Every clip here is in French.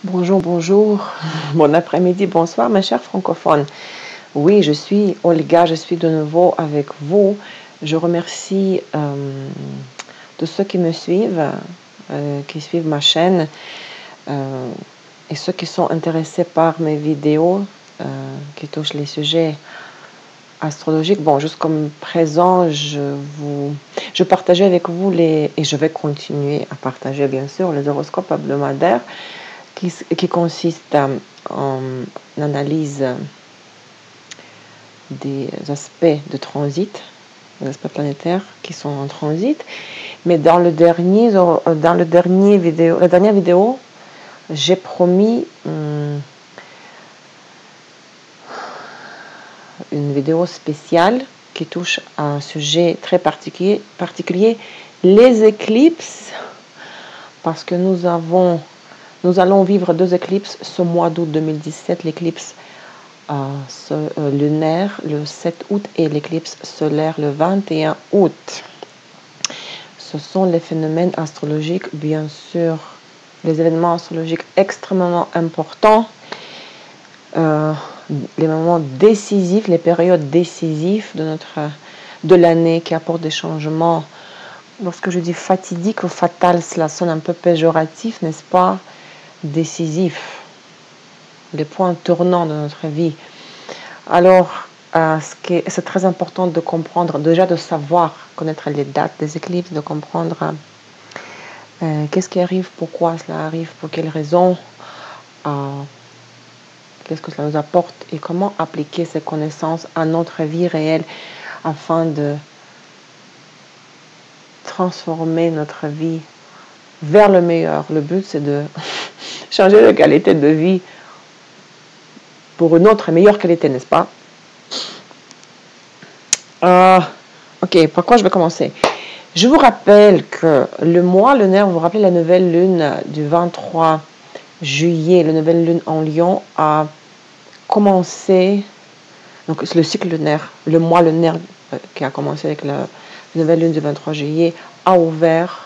Bonjour, bonjour, bon après-midi, bonsoir mes chers francophones. Oui, je suis Olga, je suis de nouveau avec vous. Je remercie tous ceux qui me suivent, qui suivent ma chaîne et ceux qui sont intéressés par mes vidéos qui touchent les sujets astrologiques. Bon, jusqu'à présent, je partageais avec vous et je vais continuer à partager bien sûr les horoscopes hebdomadaires qui consiste en analyse des aspects de transit, des aspects planétaires qui sont en transit. Mais dans la dernière vidéo, j'ai promis une vidéo spéciale qui touche à un sujet très particulier, les éclipses, parce que nous allons vivre 2 éclipses ce mois d'août 2017, l'éclipse lunaire le 7 août et l'éclipse solaire le 21 août. Ce sont les phénomènes astrologiques, bien sûr, les événements astrologiques extrêmement importants, les moments décisifs, les périodes décisives de l'année qui apportent des changements. Lorsque je dis fatidique ou fatal, cela sonne un peu péjoratif, n'est-ce pas? Décisif, les points tournants de notre vie. Alors, c'est très important de comprendre, déjà de savoir, connaître les dates des éclipses, de comprendre qu'est-ce qui arrive, pourquoi cela arrive, pour quelles raisons, qu'est-ce que cela nous apporte et comment appliquer ces connaissances à notre vie réelle afin de transformer notre vie vers le meilleur. Le but, c'est de changer de qualité de vie pour une autre meilleure qualité, n'est-ce pas? Ok, par quoi je vais commencer? Je vous rappelle que le mois lunaire, vous vous rappelez la nouvelle lune du 23 juillet, la nouvelle lune en Lion a commencé, donc le cycle lunaire, le mois lunaire qui a commencé avec la nouvelle lune du 23 juillet a ouvert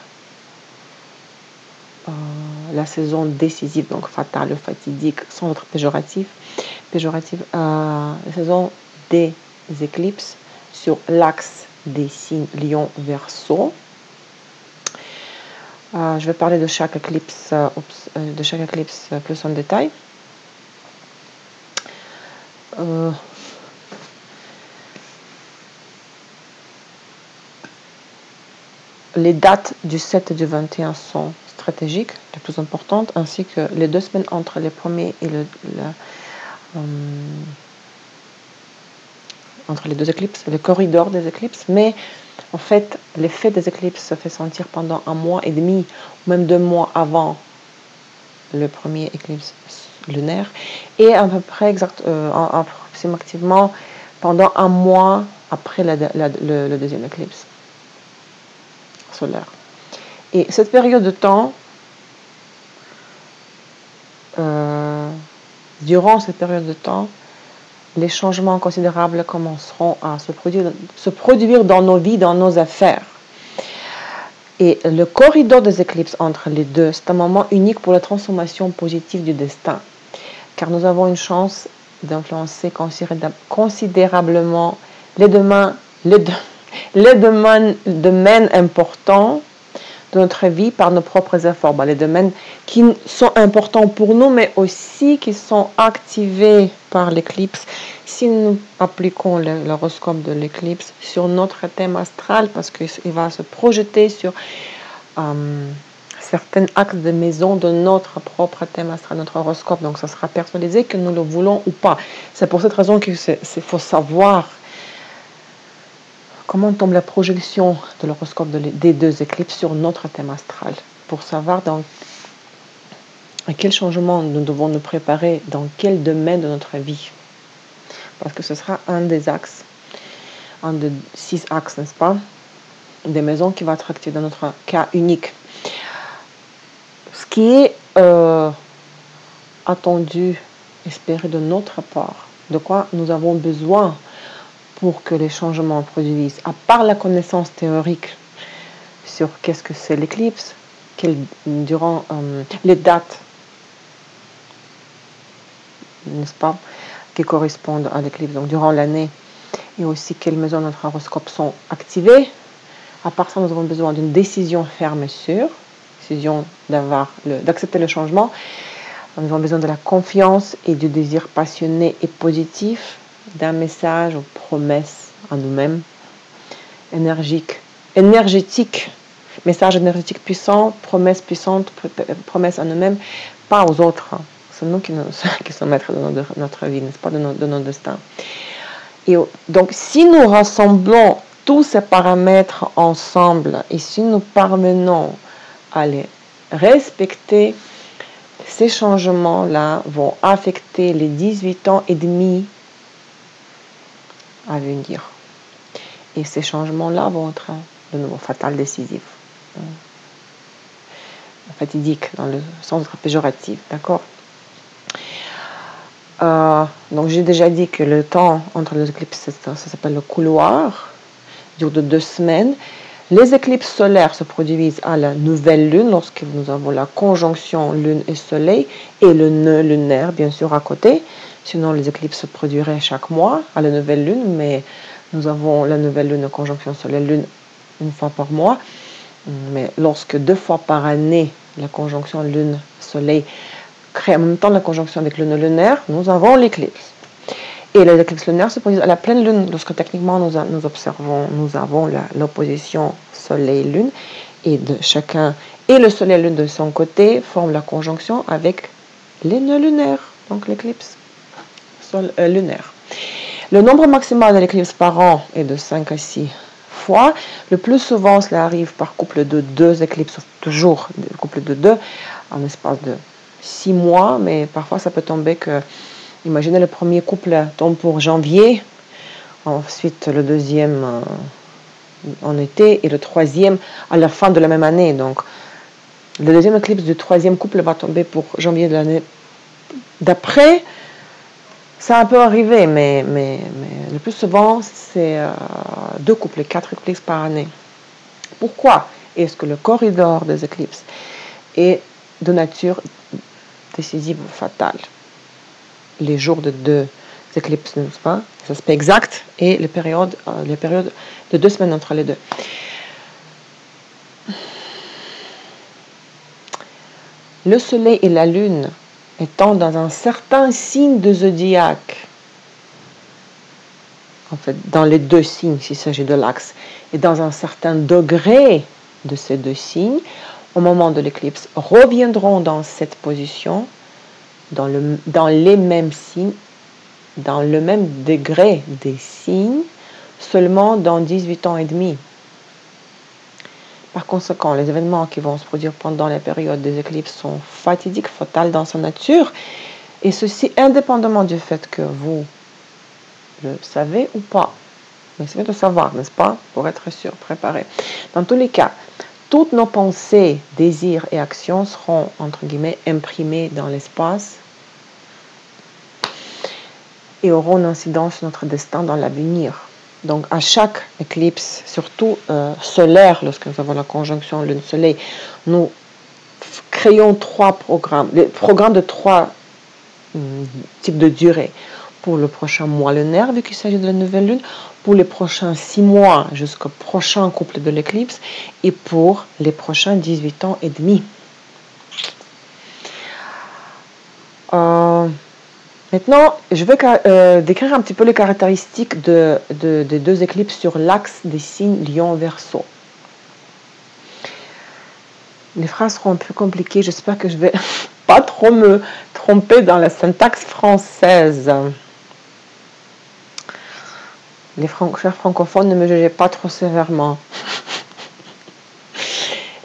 la saison décisive, donc fatale, fatidique, sans être péjorative, la saison des éclipses sur l'axe des signes Lion Verseau. Je vais parler de chaque éclipse, plus en détail. Les dates du 7 et du 21 sont stratégiques, les plus importantes, ainsi que les 2 semaines entre les premiers et entre les 2 éclipses, le corridor des éclipses, mais en fait, l'effet des éclipses se fait sentir pendant 1 mois et demi, ou même 2 mois avant le premier éclipse lunaire, et à peu près approximativement pendant 1 mois après le deuxième éclipse solaire. Et cette période de temps, durant cette période de temps, les changements considérables commenceront à se produire dans nos vies, dans nos affaires. Et le corridor des éclipses entre les deux, c'est un moment unique pour la transformation positive du destin, car nous avons une chance d'influencer considérablement les domaines importants de notre vie par nos propres efforts. Les domaines qui sont importants pour nous, mais aussi qui sont activés par l'éclipse si nous appliquons l'horoscope de l'éclipse sur notre thème astral, parce qu'il va se projeter sur certains axes de maison de notre propre thème astral, notre horoscope. Donc ça sera personnalisé, que nous le voulons ou pas. C'est pour cette raison qu'il faut savoir comment tombe la projection de l'horoscope des 2 éclipses sur notre thème astral, pour savoir à quel changement nous devons nous préparer, dans quel domaine de notre vie. Parce que ce sera un des axes, un de 6 axes, n'est-ce pas, des maisons qui va être active dans notre cas unique. Ce qui est attendu, espéré de notre part, de quoi nous avons besoin pour que les changements produisent, à part la connaissance théorique sur qu'est-ce que c'est l'éclipse, durant les dates n'est-ce pas, qui correspondent à l'éclipse, donc durant l'année, et aussi quelles maisons de notre horoscope sont activées. À part ça, nous avons besoin d'une décision ferme et sûre, décision d'accepter le changement. Nous avons besoin de la confiance et du désir passionné et positif, d'un message aux promesses à nous-mêmes, énergétique, message énergétique puissant, promesses puissantes, promesses à nous-mêmes, pas aux autres. C'est nous qui sommes maîtres de notre vie, n'est-ce pas, de notre destin. Et donc, si nous rassemblons tous ces paramètres ensemble et si nous parvenons à les respecter, ces changements-là vont affecter les 18 ans et demi à venir. Et ces changements-là vont être de nouveau fatal, décisifs. Fatidiques dans le sens péjoratif, d'accord? Donc j'ai déjà dit que le temps entre les éclipses, ça s'appelle le couloir, dure de 2 semaines. Les éclipses solaires se produisent à la nouvelle lune, lorsque nous avons la conjonction lune et soleil, et le nœud lunaire, bien sûr, à côté. Sinon, les éclipses se produiraient chaque mois à la nouvelle lune, mais nous avons la nouvelle lune en conjonction soleil-lune une fois par mois. Mais lorsque 2 fois par année, la conjonction lune-soleil crée en même temps la conjonction avec le nœud lunaire, nous avons l'éclipse. Et les éclipses lunaires se produisent à la pleine lune, lorsque techniquement nous avons l'opposition soleil-lune, et le soleil et la lune de son côté forment la conjonction avec les nœuds lunaires, donc l'éclipse lunaire. Le nombre maximal de l'éclipse par an est de 5 à 6 fois. Le plus souvent, cela arrive par couple de 2 éclipses, toujours couple de 2, en espace de 6 mois, mais parfois ça peut tomber que, imaginez le premier couple tombe pour janvier, ensuite le deuxième en été et le troisième à la fin de la même année. Donc le deuxième éclipse du troisième couple va tomber pour janvier de l'année d'après. Ça peut arriver, mais le plus souvent, c'est 2 couples, 4 éclipses par année. Pourquoi est-ce que le corridor des éclipses est de nature décisive ou fatale? Les jours de 2 éclipses, n'est-ce pas? Les aspects exacts et les périodes de 2 semaines entre les deux. Le soleil et la lune étant dans un certain signe de zodiaque, en fait, dans les 2 signes, s'il s'agit de l'axe, et dans un certain degré de ces 2 signes, au moment de l'éclipse, reviendront dans cette position, dans les mêmes signes, dans le même degré des signes, seulement dans 18 ans et demi. Par conséquent, les événements qui vont se produire pendant la période des éclipses sont fatidiques, fatales dans sa nature, et ceci indépendamment du fait que vous le savez ou pas. Mais c'est bien de savoir, n'est-ce pas, pour être sûr, préparé. Dans tous les cas, toutes nos pensées, désirs et actions seront, entre guillemets, imprimées dans l'espace et auront une incidence sur notre destin dans l'avenir. Donc, à chaque éclipse, surtout solaire, lorsque nous avons la conjonction lune-soleil, nous créons 3 programmes, des programmes de 3 types de durée. Pour le prochain mois lunaire, vu qu'il s'agit de la nouvelle lune, pour les prochains 6 mois jusqu'au prochain couple de l'éclipse, et pour les prochains 18 ans et demi. Maintenant, je vais décrire un petit peu les caractéristiques des 2 éclipses sur l'axe des signes Lion-Verseau. Les phrases seront un peu compliquées, j'espère que je vais pas trop me tromper dans la syntaxe française. Les chers francophones, ne me jugez pas trop sévèrement.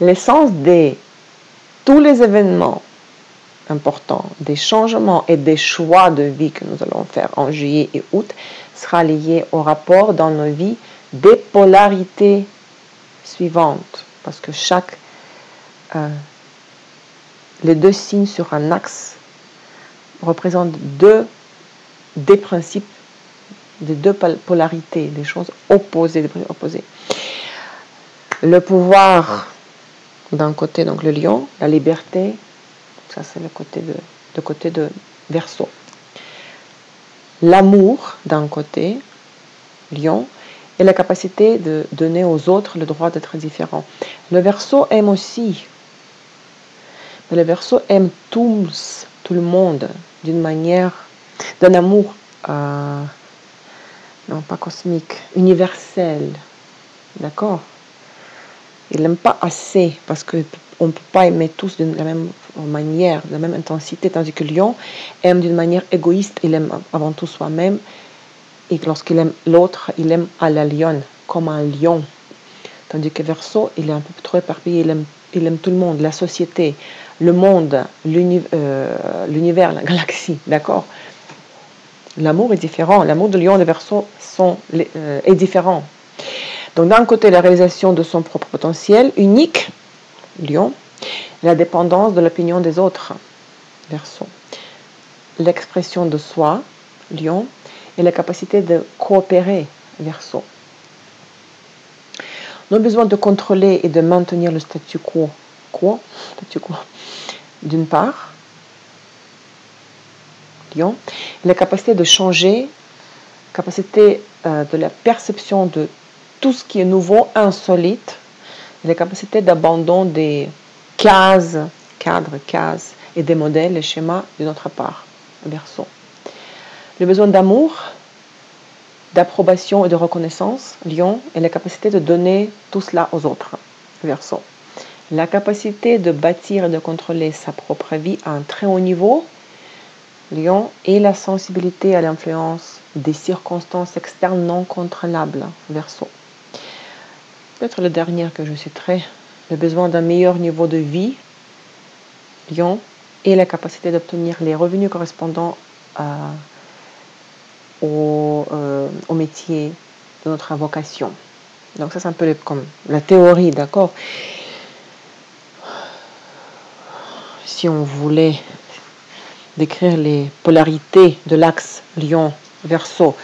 L'essence de tous les événements importants, des changements et des choix de vie que nous allons faire en juillet et août sera lié au rapport dans nos vies des polarités suivantes. Parce que les 2 signes sur un axe représentent des principes, des 2 polarités, des choses opposées, des principes opposés. Le pouvoir d'un côté, donc le lion, la liberté, ça c'est le côté de Verseau. l'amour d'un côté, lion, et la capacité de donner aux autres le droit d'être différent. Le Verseau aime aussi, mais le Verseau aime tous, tout le monde, d'une manière, d'un amour, non pas cosmique, universel, d'accord? Il n'aime pas assez, parce qu'on ne peut pas aimer tous de la même manière, de la même intensité, tandis que Lion aime d'une manière égoïste, il aime avant tout soi-même, et lorsqu'il aime l'autre, il aime à la lionne, comme un lion. Tandis que Verseau, il est un peu trop éparpillé, il aime tout le monde, la société, le monde, l'univers, la galaxie, d'accord? L'amour est différent, l'amour de Lion et de Verseau est différent. Donc d'un côté, la réalisation de son propre potentiel unique, Lion, la dépendance de l'opinion des autres, Verseau. L'expression de soi, Lion, et la capacité de coopérer, Verseau. Nos besoins de contrôler et de maintenir le statu quo, d'une part, Lion, et la capacité de changer, capacité de la perception de tout ce qui est nouveau, insolite, et la capacité d'abandon des cadres, cases et des modèles et schémas de notre part, Verseau. Le besoin d'amour, d'approbation et de reconnaissance, Lion, et la capacité de donner tout cela aux autres, Verseau. La capacité de bâtir et de contrôler sa propre vie à un très haut niveau, Lion, et la sensibilité à l'influence des circonstances externes non contrôlables, Verseau. Peut-être le dernier que je citerai, le besoin d'un meilleur niveau de vie, Lion, et la capacité d'obtenir les revenus correspondant au métier de notre vocation. Donc ça c'est un peu comme la théorie, d'accord? Si on voulait décrire les polarités de l'axe Lion-Verseau,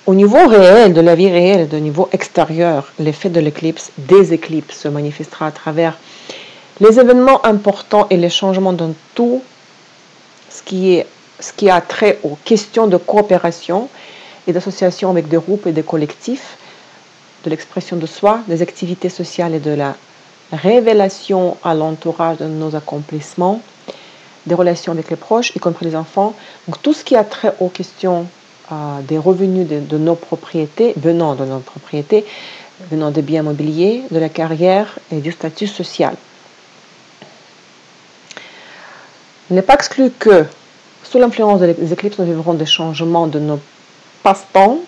au niveau réel, de la vie réelle, de niveau extérieur, l'effet de l'éclipse, des éclipses se manifestera à travers les événements importants et les changements dans tout ce qui a trait aux questions de coopération et d'association avec des groupes et des collectifs, de l'expression de soi, des activités sociales et de la révélation à l'entourage de nos accomplissements, des relations avec les proches, y compris les enfants. Donc tout ce qui a trait aux questions des revenus de nos propriétés, venant de nos propriétés, venant des biens immobiliers, de la carrière et du statut social. Il n'est pas exclu que, sous l'influence des éclipses, nous vivrons des changements de nos passe-temps,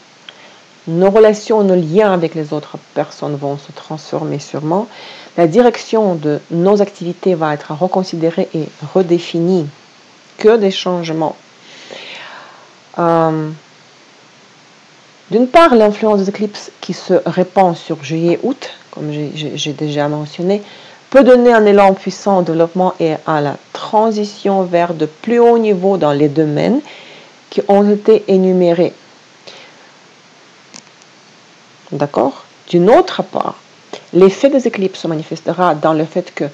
nos relations, nos liens avec les autres personnes vont se transformer sûrement. La direction de nos activités va être reconsidérée et redéfinie. Que des changements. D'une part, l'influence des éclipses qui se répand sur juillet-août, comme j'ai déjà mentionné, peut donner un élan puissant au développement et à la transition vers de plus hauts niveaux dans les domaines qui ont été énumérés. D'accord? D'une autre part, l'effet des éclipses se manifestera dans le fait que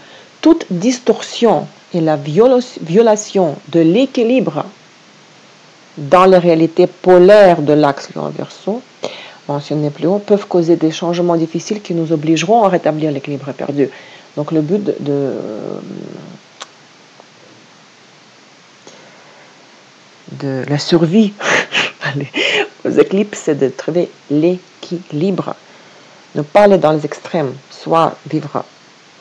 toute distorsion et la violation de l'équilibre dans les réalités polaires de l'axe Lion-Verseau, mentionné plus haut, peuvent causer des changements difficiles qui nous obligeront à rétablir l'équilibre perdu. Donc le but de la survie aux éclipses, c'est de trouver l'équilibre. Ne pas aller dans les extrêmes, soit vivre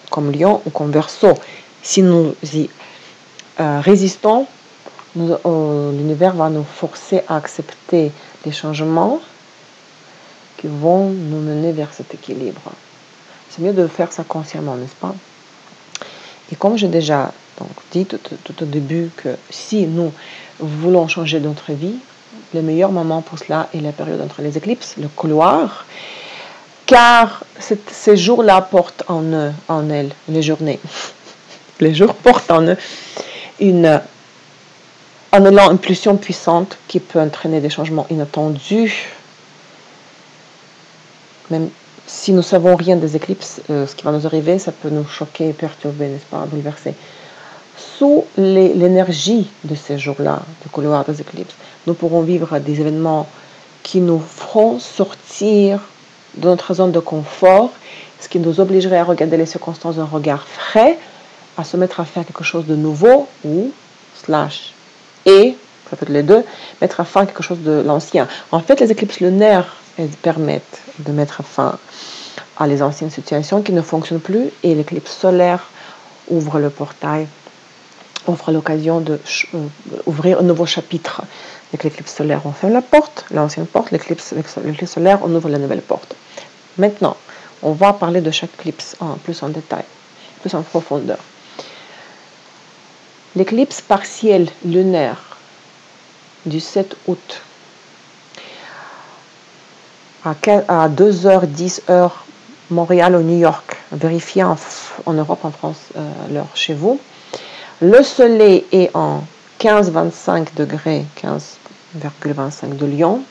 comme Lion ou comme Verseau. Si nous y résistons, l'univers va nous forcer à accepter les changements qui vont nous mener vers cet équilibre. C'est mieux de faire ça consciemment, n'est-ce pas? Et comme j'ai déjà dit tout au début que si nous voulons changer notre vie, le meilleur moment pour cela est la période entre les éclipses, le couloir, car ces jours-là portent en elles, les journées. Les jours portent en eux un élan, une pulsion puissante qui peut entraîner des changements inattendus. Même si nous ne savons rien des éclipses, ce qui va nous arriver, ça peut nous choquer, perturber, n'est-ce pas, bouleverser. sous l'énergie de ces jours-là, du couloir des éclipses, nous pourrons vivre des événements qui nous feront sortir de notre zone de confort, ce qui nous obligerait à regarder les circonstances d'un regard frais, à se mettre à faire quelque chose de nouveau ou et, ça peut être les deux, mettre fin à quelque chose de l'ancien. En fait, les éclipses lunaires, elles permettent de mettre fin à les anciennes situations qui ne fonctionnent plus, et l'éclipse solaire ouvre le portail, offre l'occasion d'ouvrir un nouveau chapitre. Avec l'éclipse solaire, on ferme la porte, l'ancienne porte, l'éclipse solaire, on ouvre la nouvelle porte. Maintenant, on va parler de chaque éclipse plus en détail, plus en profondeur. L'éclipse partielle lunaire du 7 août à 2h10 heure Montréal ou New York, vérifiez en Europe, en France, l'heure chez vous. Le soleil est en 15,25 degrés, 15,25 de Lion,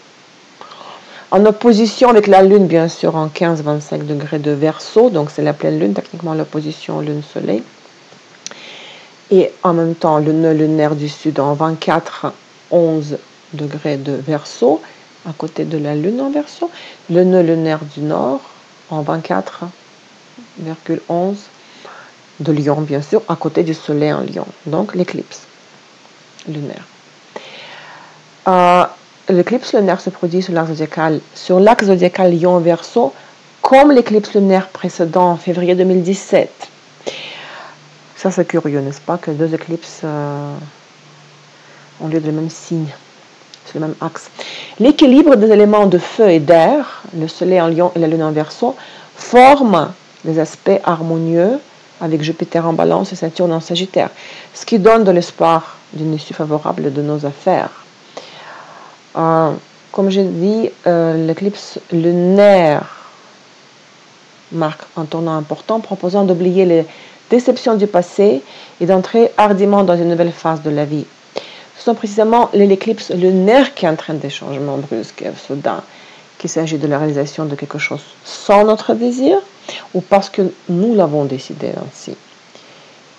en opposition avec la lune, bien sûr, en 15,25 degrés de Verseau, donc c'est la pleine lune, techniquement l'opposition lune-soleil. Et en même temps, le nœud lunaire du sud en 24,11 degrés de Verseau, à côté de la lune en Verseau. Le nœud lunaire du nord en 24,11 de Lion, bien sûr, à côté du soleil en Lion. Donc, l'éclipse lunaire. L'éclipse lunaire se produit sur l'axe zodiacal Lion-Verseau, comme l'éclipse lunaire précédent en février 2017. Ça, c'est curieux, n'est-ce pas, que deux éclipses ont lieu du même signe, sur le même axe. L'équilibre des éléments de feu et d'air, le soleil en Lion et la lune en Verseau, forment des aspects harmonieux avec Jupiter en Balance et Saturne en Sagittaire, ce qui donne de l'espoir d'une issue favorable de nos affaires. Comme j'ai dit, l'éclipse lunaire marque un tournant important, proposant d'oublier les déceptions du passé et d'entrer hardiment dans une nouvelle phase de la vie. Ce sont précisément l'éclipse lunaire qui entraîne des changements brusques et soudains, qu'il s'agit de la réalisation de quelque chose sans notre désir ou parce que nous l'avons décidé ainsi.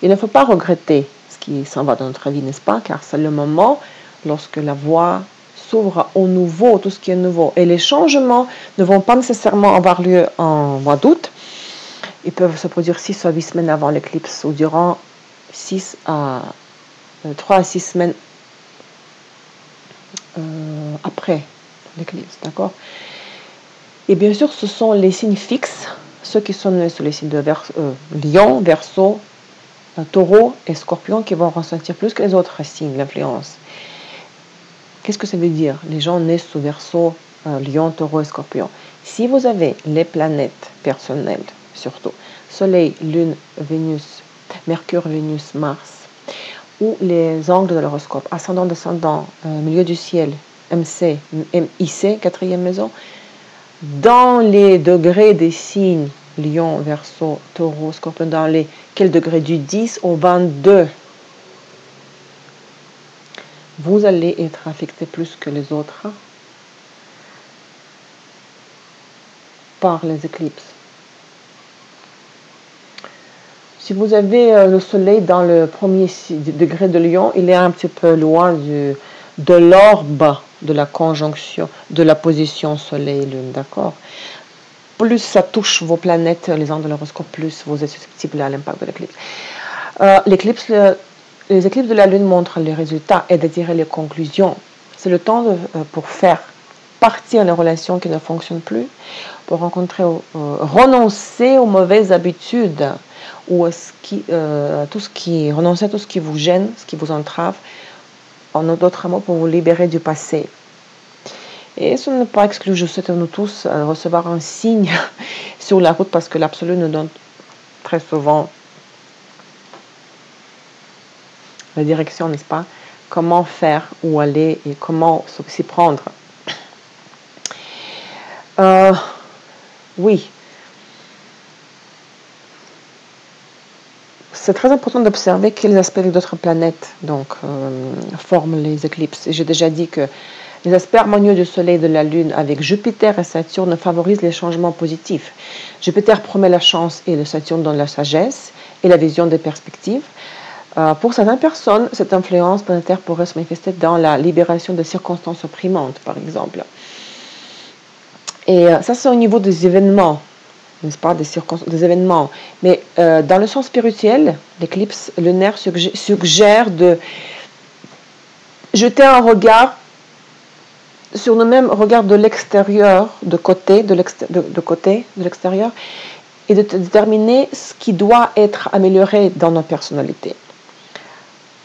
Il ne faut pas regretter ce qui s'en va dans notre vie, n'est-ce pas? Car c'est le moment lorsque la voie s'ouvre au nouveau, tout ce qui est nouveau. Et les changements ne vont pas nécessairement avoir lieu en mois d'août. Ils peuvent se produire 6 à 8 semaines avant l'éclipse ou durant 3 à 6 semaines après l'éclipse, d'accord? Et bien sûr, ce sont les signes fixes, ceux qui sont nés sur les signes de Lion, Verseau, Taureau et Scorpion, qui vont ressentir plus que les autres signes l'influence. Qu'est-ce que ça veut dire? Les gens nés sous Verseau, Lion, Taureau et Scorpion. Si vous avez les planètes personnelles, surtout Soleil, Lune, Vénus, Mercure, Vénus, Mars, ou les angles de l'horoscope, ascendant, descendant, milieu du ciel, MC, MIC, quatrième maison, dans les degrés des signes, Lion, Verseau, Taureau, Scorpion, dans quel degré du 10 au 22, vous allez être affecté plus que les autres par les éclipses. Si vous avez le soleil dans le premier degré de Lion, il est un petit peu loin de l'orbe de la conjonction, de la position soleil-lune, d'accord? Plus ça touche vos planètes, les angles de l'horoscope, plus vous êtes susceptible à l'impact de l'éclipse. Les éclipses de la lune montrent les résultats et de tirer les conclusions. C'est le temps pour faire partir les relations qui ne fonctionnent plus, pour renoncer aux mauvaises habitudes, ou renoncer à tout ce qui vous gêne, ce qui vous entrave, en d'autres mots, pour vous libérer du passé. Et ce n'est pas exclu, je souhaite à nous tous recevoir un signe sur la route, parce que l'absolu nous donne très souvent la direction, n'est-ce pas? Comment faire, où aller et comment s'y prendre. Oui. C'est très important d'observer quels aspects d'autres planètes forment les éclipses. Et j'ai déjà dit que les aspects harmonieux du Soleil et de la Lune avec Jupiter et Saturne favorisent les changements positifs. Jupiter promet la chance et le Saturne donne la sagesse et la vision des perspectives. Pour certaines personnes, cette influence planétaire pourrait se manifester dans la libération de circonstances opprimantes, par exemple. Et ça, c'est au niveau des événements, n'est-ce pas, des événements. Mais dans le sens spirituel, l'éclipse lunaire suggère de jeter un regard sur nous-mêmes, regard de l'extérieur, de côté de l'extérieur, et de déterminer ce qui doit être amélioré dans nos personnalités.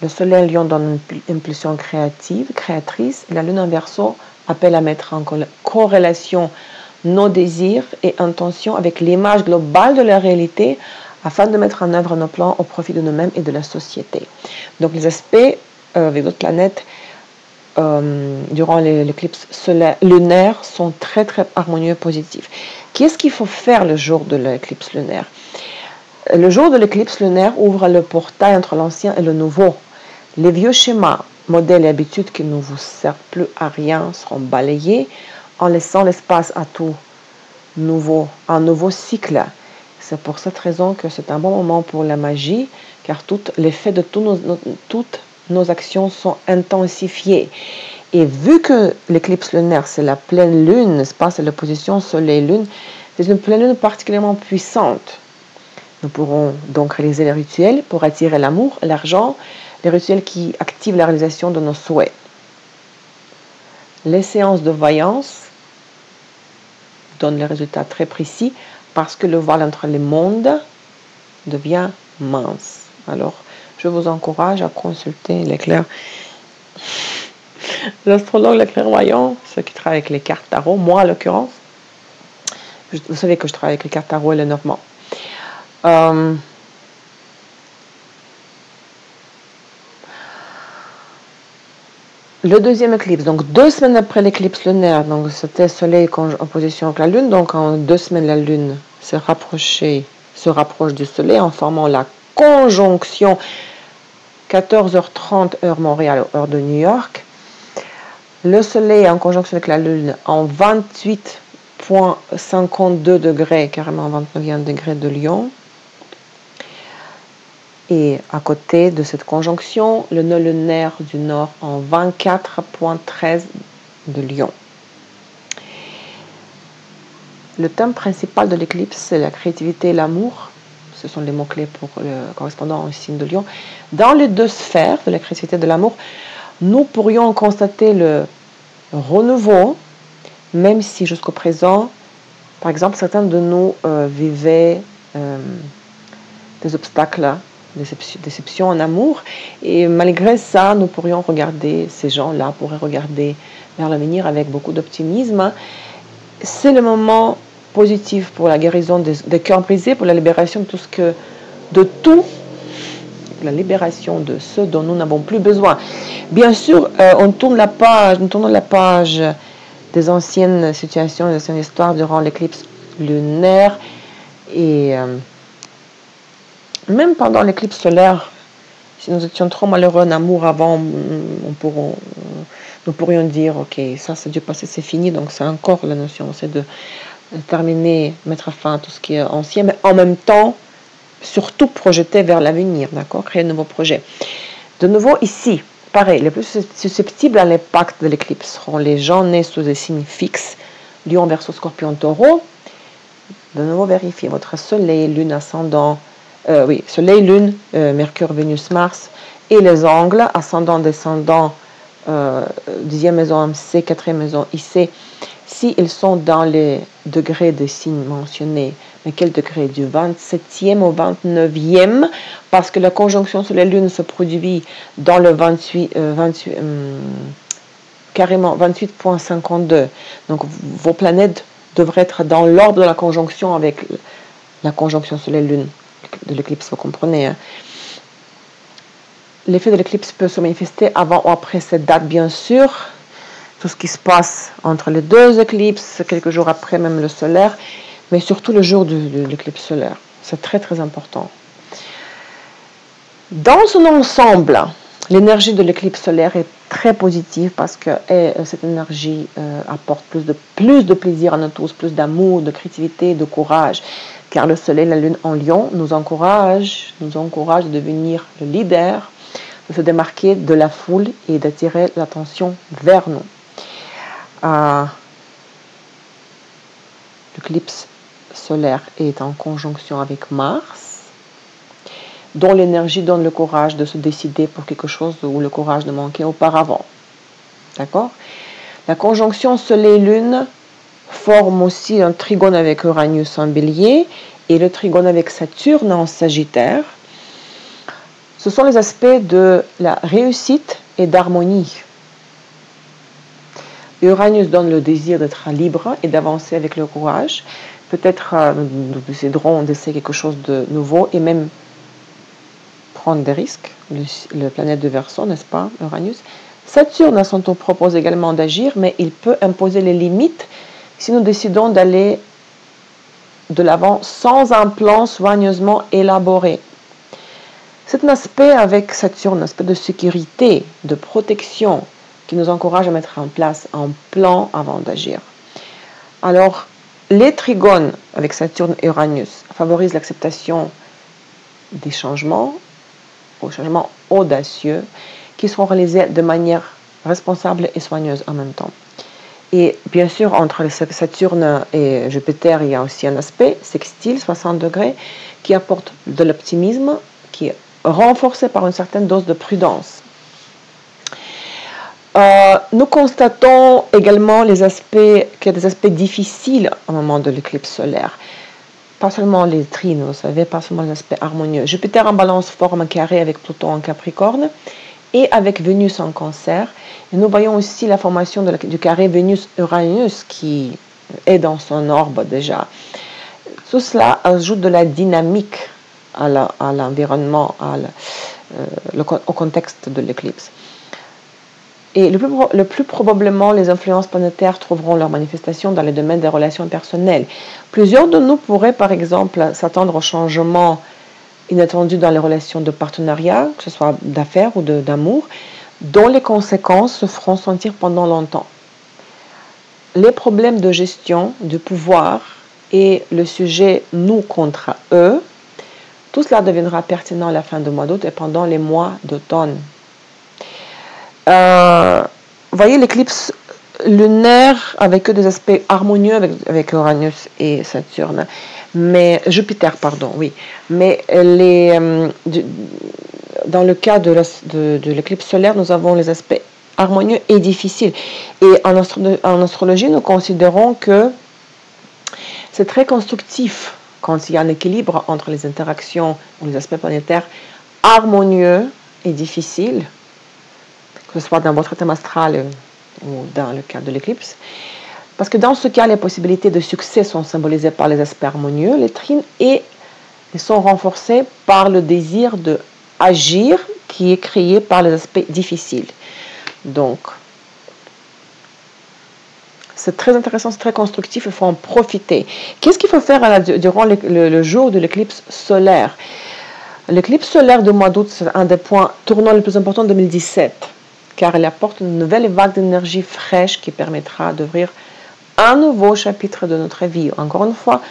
Le soleil en lion donne une impulsion créatrice, et la lune en verso appelle à mettre en corrélation nos désirs et intentions avec l'image globale de la réalité afin de mettre en œuvre nos plans au profit de nous-mêmes et de la société. Donc les aspects avec d'autres planètes durant l'éclipse lunaire sont très très harmonieux et positifs. Qu'est-ce qu'il faut faire le jour de l'éclipse lunaire? Le jour de l'éclipse lunaire ouvre le portail entre l'ancien et le nouveau. Les vieux schémas, modèles et habitudes qui ne vous servent plus à rien seront balayés en laissant l'espace à tout nouveau, un nouveau cycle. C'est pour cette raison que c'est un bon moment pour la magie, car l'effet de toutes nos actions sont intensifiées. Et vu que l'éclipse lunaire, c'est la pleine lune, n'est-ce pas, c'est l'opposition soleil-lune, c'est une pleine lune particulièrement puissante. Nous pourrons donc réaliser les rituels pour attirer l'amour, l'argent, les rituels qui activent la réalisation de nos souhaits. Les séances de voyance donnent les résultats très précis parce que le voile entre les mondes devient mince. Alors, je vous encourage à consulter l'astrologue, le clairvoyant, ceux qui travaillent avec les cartes tarot, moi en l'occurrence. Vous savez que je travaille avec les cartes tarot et le Normand. Le deuxième éclipse, donc 2 semaines après l'éclipse lunaire, donc c'était Soleil en opposition avec la Lune, donc en 2 semaines la Lune se rapproche du Soleil en formant la conjonction 14h30 heure Montréal, heure de New York. Le Soleil en conjonction avec la Lune en 28,52 degrés, carrément 29e degré de Lion. Et à côté de cette conjonction, le nœud lunaire du Nord en 24,13 de Lion. Le thème principal de l'éclipse, c'est la créativité et l'amour. Ce sont les mots-clés correspondant au signe de Lion. Dans les deux sphères de la créativité et de l'amour, nous pourrions constater le renouveau, même si jusqu'au présent, par exemple, certains de nous vivaient des obstacles, déception en amour, et malgré ça, nous pourrions regarder, ces gens-là pourraient regarder vers l'avenir avec beaucoup d'optimisme. C'est le moment positif pour la guérison des cœurs brisés, pour la libération la libération de ceux dont nous n'avons plus besoin. Bien sûr, nous tournons la page des anciennes situations, des anciennes histoires durant l'éclipse lunaire, et même pendant l'éclipse solaire, si nous étions trop malheureux en amour avant, nous pourrions dire, ok, ça c'est Dieu passé, c'est fini, donc c'est encore la notion, c'est de terminer, mettre fin à tout ce qui est ancien, mais en même temps, surtout projeter vers l'avenir, d'accord, créer de nouveaux projets. De nouveau, ici, pareil, les plus susceptibles à l'impact de l'éclipse seront les gens nés sous des signes fixes, Lion, Verseau, Scorpion, Taureau. De nouveau, vérifiez votre soleil, lune, ascendant, soleil, lune, Mercure, Vénus, Mars, et les angles, ascendant, descendant, 10e maison MC, 4e maison IC, si ils sont dans les degrés des signes mentionnés. Mais quel degré? Du 27e au 29e, parce que la conjonction soleil-lune se produit dans le 28,52. Donc vos planètes devraient être dans l'ordre de la conjonction avec la conjonction soleil-lune de l'éclipse, vous comprenez, hein? L'effet de l'éclipse peut se manifester avant ou après cette date, bien sûr. Tout ce qui se passe entre les deux éclipses, quelques jours après même le solaire, mais surtout le jour de l'éclipse solaire. C'est très très important. Dans son ensemble, l'énergie de l'éclipse solaire est très positive parce que cette énergie apporte plus de plaisir à nous tous, plus d'amour, de créativité, de courage. Car le soleil et la lune en lion nous encouragent de devenir le leader, de se démarquer de la foule et d'attirer l'attention vers nous. L'éclipse solaire est en conjonction avec Mars, dont l'énergie donne le courage de se décider pour quelque chose où le courage ne manquait auparavant. D'accord? La conjonction Soleil-Lune forme aussi un trigone avec Uranus en Bélier et le trigone avec Saturne en Sagittaire. Ce sont les aspects de la réussite et d'harmonie. Uranus donne le désir d'être libre et d'avancer avec le courage. Peut-être nous déciderons d'essayer quelque chose de nouveau et même prendre des risques. Le planète de Verseau, n'est-ce pas, Uranus? Saturne, à son tour, propose également d'agir, mais il peut imposer les limites si nous décidons d'aller de l'avant sans un plan soigneusement élaboré. C'est un aspect avec Saturne, un aspect de sécurité, de protection, qui nous encourage à mettre en place un plan avant d'agir. Alors, les trigones avec Saturne et Uranus favorisent l'acceptation des changements audacieux qui seront réalisés de manière responsable et soigneuse en même temps. Et bien sûr, entre Saturne et Jupiter, il y a aussi un aspect sextile, 60 degrés, qui apporte de l'optimisme, qui est renforcé par une certaine dose de prudence. Nous constatons également qu'il y a des aspects difficiles au moment de l'éclipse solaire. Pas seulement les trines, vous savez, pas seulement les aspects harmonieux. Jupiter en balance forme un carré avec Pluton en Capricorne et avec Vénus en Cancer. Et nous voyons aussi la formation du carré Vénus-Uranus qui est dans son orbe déjà. Tout cela ajoute de la dynamique à l'environnement, au contexte de l'éclipse. Et le plus probablement, les influences planétaires trouveront leur manifestation dans les domaines des relations personnelles. Plusieurs de nous pourraient, par exemple, s'attendre au changement inattendu dans les relations de partenariat, que ce soit d'affaires ou d'amour, dont les conséquences se feront sentir pendant longtemps. Les problèmes de gestion, de pouvoir et le sujet nous contre eux, tout cela deviendra pertinent à la fin du mois d'août et pendant les mois d'automne. Voyez l'éclipse lunaire avec des aspects harmonieux avec Uranus et Saturne. Mais Jupiter, pardon, oui. Mais dans le cas de l'éclipse solaire, nous avons les aspects harmonieux et difficiles. Et en astrologie, nous considérons que c'est très constructif quand il y a un équilibre entre les interactions ou les aspects planétaires harmonieux et difficiles, que ce soit dans votre thème astral ou dans le cas de l'éclipse. Parce que dans ce cas, les possibilités de succès sont symbolisées par les aspects harmonieux, les trines, et ils sont renforcés par le désir d'agir qui est créé par les aspects difficiles. Donc, c'est très intéressant, c'est très constructif, il faut en profiter. Qu'est-ce qu'il faut faire durant le jour de l'éclipse solaire? L'éclipse solaire du mois d'août, c'est un des points tournants les plus importants de 2017, car elle apporte une nouvelle vague d'énergie fraîche qui permettra d'ouvrir un nouveau chapitre de notre vie. Encore une fois,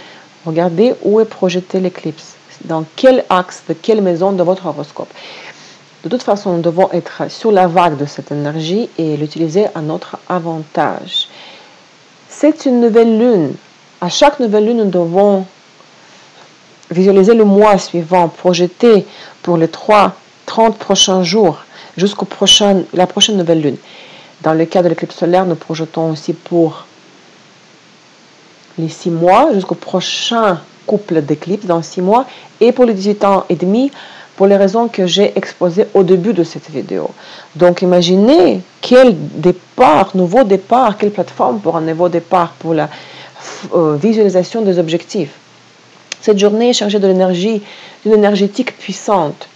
regardez où est projeté l'éclipse, dans quel axe, de quelle maison de votre horoscope. De toute façon, nous devons être sur la vague de cette énergie et l'utiliser à notre avantage. C'est une nouvelle lune. À chaque nouvelle lune, nous devons visualiser le mois suivant, projeter pour les 30 prochains jours jusqu'au la prochaine nouvelle lune. Dans le cas de l'éclipse solaire, nous projetons aussi pour les 6 mois jusqu'au prochain couple d'éclipses dans 6 mois et pour les 18 ans et demi pour les raisons que j'ai exposées au début de cette vidéo. Donc imaginez quel nouveau départ, quelle plateforme pour un nouveau départ pour la visualisation des objectifs. Cette journée est chargée de l'énergie, d'une énergétique puissante,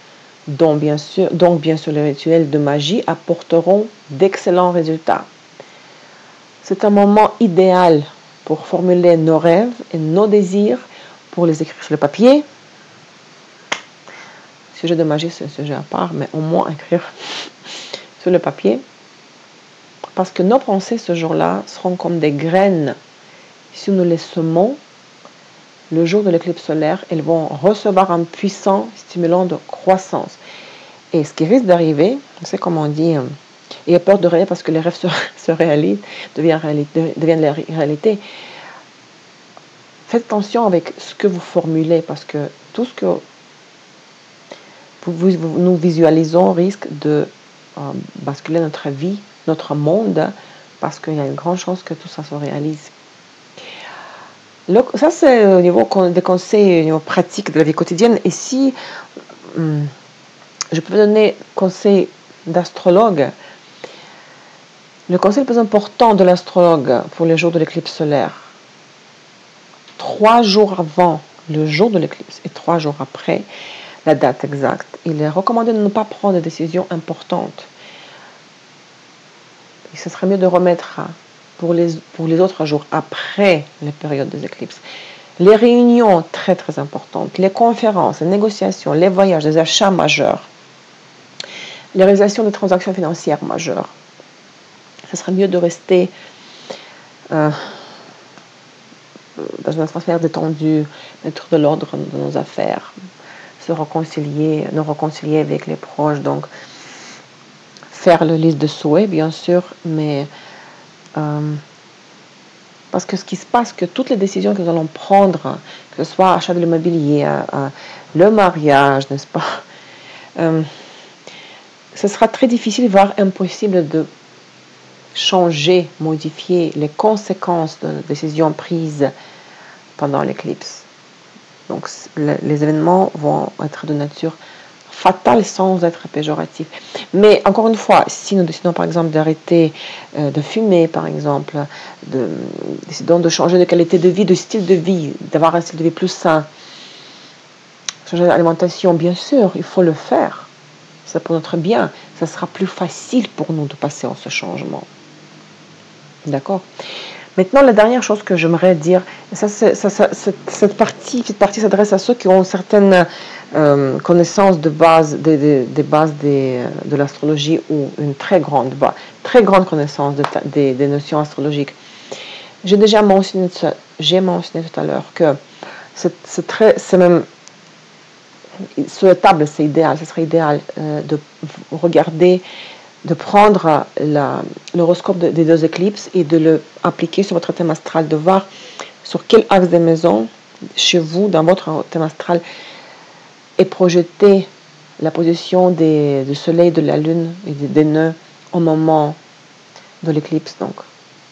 donc bien sûr les rituels de magie apporteront d'excellents résultats. C'est un moment idéal pour formuler nos rêves et nos désirs, pour les écrire sur le papier. Le sujet de magie, c'est un sujet à part, mais au moins écrire sur le papier parce que nos pensées ce jour-là seront comme des graines. Si nous les semons, le jour de l'éclipse solaire, elles vont recevoir un puissant stimulant de croissance. Et ce qui risque d'arriver, c'est comme on dit, il y a peur de rêver parce que les rêves se réalisent, deviennent la réalité. Faites attention avec ce que vous formulez, parce que tout ce que nous visualisons risque de basculer notre vie, notre monde, parce qu'il y a une grande chance que tout ça se réalise. Ça, c'est au niveau des conseils au niveau pratique de la vie quotidienne. Et si je peux donner conseil d'astrologue, le conseil le plus important de l'astrologue pour les jours de l'éclipse solaire, 3 jours avant le jour de l'éclipse et 3 jours après la date exacte, il est recommandé de ne pas prendre de décisions importantes. Et ce serait mieux de remettre pour les autres jours après les périodes des éclipses. Les réunions très très importantes, les conférences, les négociations, les voyages, les achats majeurs, les réalisations de transactions financières majeures. Ce serait mieux de rester dans une atmosphère détendue, mettre de l'ordre dans nos affaires, nous réconcilier avec les proches, donc faire le liste de souhaits, bien sûr, mais parce que ce qui se passe, que toutes les décisions que nous allons prendre, que ce soit achat de l'immobilier, le mariage, n'est-ce pas, ce sera très difficile, voire impossible de changer, modifier les conséquences de décisions prises pendant l'éclipse. Donc les événements vont être de nature fatale sans être péjoratif. Mais encore une fois, si nous décidons par exemple d'arrêter de fumer, par exemple, décidons de changer de qualité de vie, de style de vie, d'avoir un style de vie plus sain, changer d'alimentation, bien sûr, il faut le faire. C'est pour notre bien. Ça sera plus facile pour nous de passer en ce changement. D'accord? Maintenant, la dernière chose que j'aimerais dire, cette partie s'adresse à ceux qui ont certaines connaissances de base, des bases de l'astrologie ou une très grande connaissance des notions astrologiques. J'ai déjà mentionné tout à l'heure que c'est même souhaitable, c'est idéal, ce serait idéal de regarder, de prendre l'horoscope des 2 éclipses et de l'appliquer sur votre thème astral, de voir sur quel axe des maisons, chez vous, dans votre thème astral, est projetée la position du soleil, de la lune et des nœuds au moment de l'éclipse. Donc,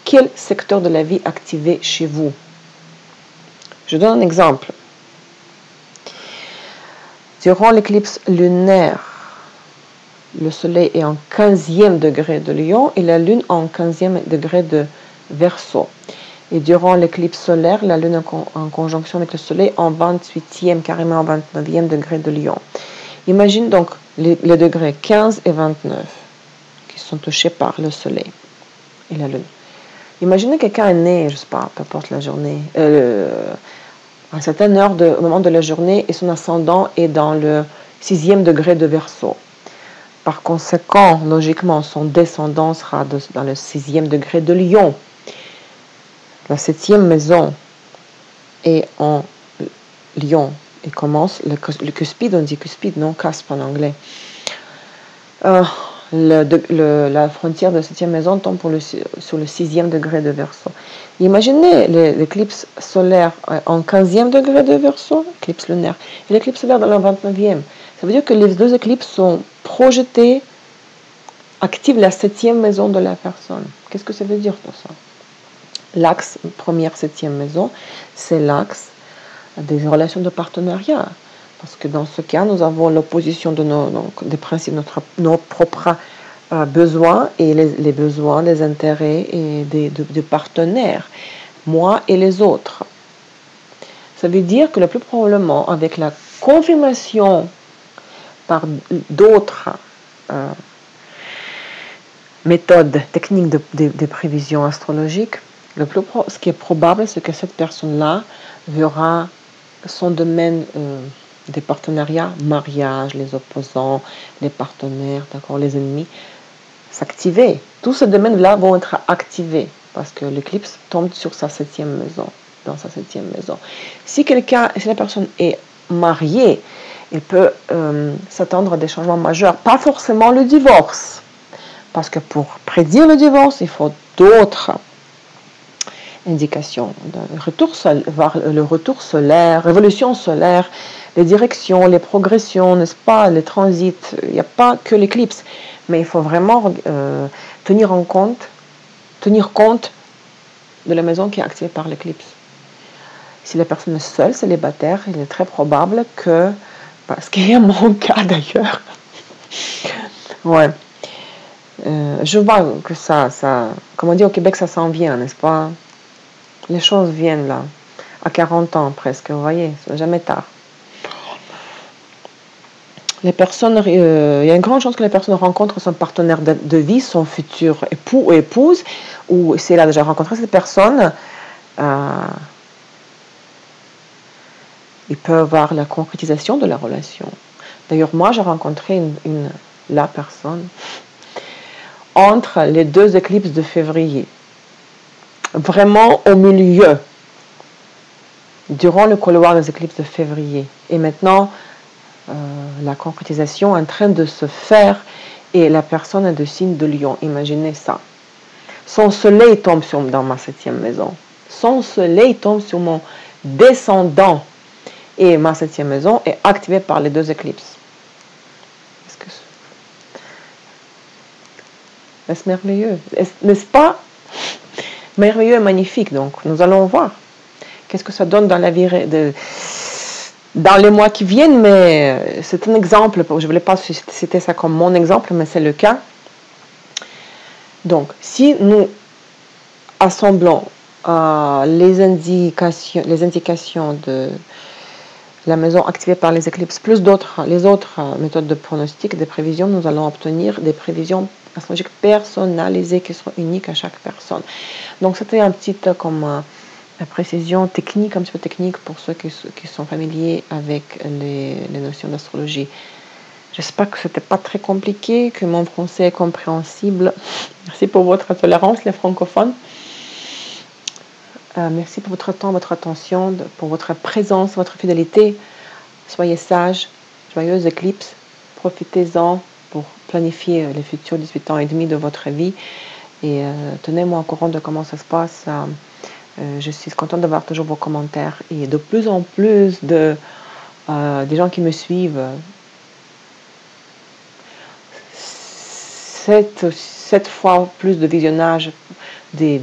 quel secteur de la vie activé chez vous? Je donne un exemple. Durant l'éclipse lunaire, le soleil est en 15e degré de Lion et la lune en 15e degré de Verseau. Et durant l'éclipse solaire, la lune en conjonction avec le soleil en 28e, carrément en 29e degré de Lion. Imagine donc les degrés 15 et 29 qui sont touchés par le soleil et la lune. Imaginez quelqu'un est né, je ne sais pas, peu importe la journée, à une certaine heure au moment de la journée et son ascendant est dans le 6e degré de Verseau. Par conséquent, logiquement, son descendant sera dans le 6e degré de Lion. La 7e maison est en Lion et commence le cuspide, on dit cuspide, non caspe en anglais. La frontière de la 7e maison tombe sur le 6e degré de Verseau. Imaginez l'éclipse solaire en 15e degré de Verseau, l'éclipse lunaire, et l'éclipse solaire dans le 29e. Ça veut dire que les 2 éclipses sont projetées, activent la 7e maison de la personne. Qu'est-ce que ça veut dire tout ça? L'axe première 7e maison, c'est l'axe des relations de partenariat. Parce que dans ce cas, nous avons l'opposition des principes de nos propres besoins et les besoins, des intérêts et des partenaires, moi et les autres. Ça veut dire que le plus probablement, avec la confirmation par d'autres méthodes, techniques de prévision astrologique, ce qui est probable, c'est que cette personne-là verra son domaine des partenariats, mariage, les opposants, les partenaires, d'accord, les ennemis, s'activer. Tous ces domaines-là vont être activés parce que l'éclipse tombe sur sa 7e maison, dans sa 7e maison. Si la personne est mariée, il peut s'attendre à des changements majeurs, pas forcément le divorce, parce que pour prédire le divorce, il faut d'autres indications, le retour solaire, révolution solaire, les directions, les progressions, n'est-ce pas, les transits. Il n'y a pas que l'éclipse, mais il faut vraiment tenir compte de la maison qui est activée par l'éclipse. Si la personne est seule, célibataire, il est très probable que, parce qu'il y a mon cas d'ailleurs, ouais, je vois que ça, comme on dit au Québec, ça s'en vient, n'est-ce pas? Les choses viennent là, à 40 ans presque, vous voyez, c'est jamais tard. Les personnes, il y a une grande chance que les personnes rencontrent son partenaire de vie, son futur époux ou épouse, ou si elle a déjà rencontré cette personne, il peut avoir la concrétisation de la relation. D'ailleurs, moi, j'ai rencontré la personne entre les 2 éclipses de février. Vraiment au milieu, durant le couloir des éclipses de février. Et maintenant, la concrétisation est en train de se faire et la personne est de signe de Lion. Imaginez ça. Son soleil tombe dans ma 7e maison. Son soleil tombe sur mon descendant. Et ma 7e maison est activée par les 2 éclipses. Est-ce merveilleux? N'est-ce pas? Merveilleux et magnifique. Donc, nous allons voir. Qu'est-ce que ça donne dans la vie dans les mois qui viennent, mais c'est un exemple. Je ne voulais pas citer ça comme mon exemple, mais c'est le cas. Donc, si nous assemblons les indications de la maison activée par les éclipses, plus les autres méthodes de pronostic, de prévision, nous allons obtenir des prévisions astrologiques personnalisées qui seront uniques à chaque personne. Donc, c'était un petit comme la précision technique, un petit peu technique pour ceux qui sont familiers avec les notions d'astrologie. J'espère que ce n'était pas très compliqué, que mon français est compréhensible. Merci pour votre tolérance, les francophones. Merci pour votre temps, votre attention, pour votre présence, votre fidélité. Soyez sages, joyeuses éclipses. Profitez-en pour planifier les futurs 18 ans et demi de votre vie. Et tenez-moi au courant de comment ça se passe. Je suis contente d'avoir toujours vos commentaires. Et de plus en plus des gens qui me suivent. 7 fois plus de visionnage des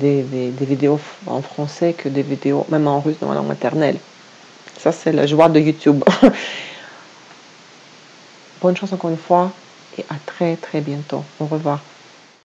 vidéos en français que des vidéos, même en russe, dans la langue maternelle. Ça, c'est la joie de YouTube. Bonne chance encore une fois et à très très bientôt. Au revoir.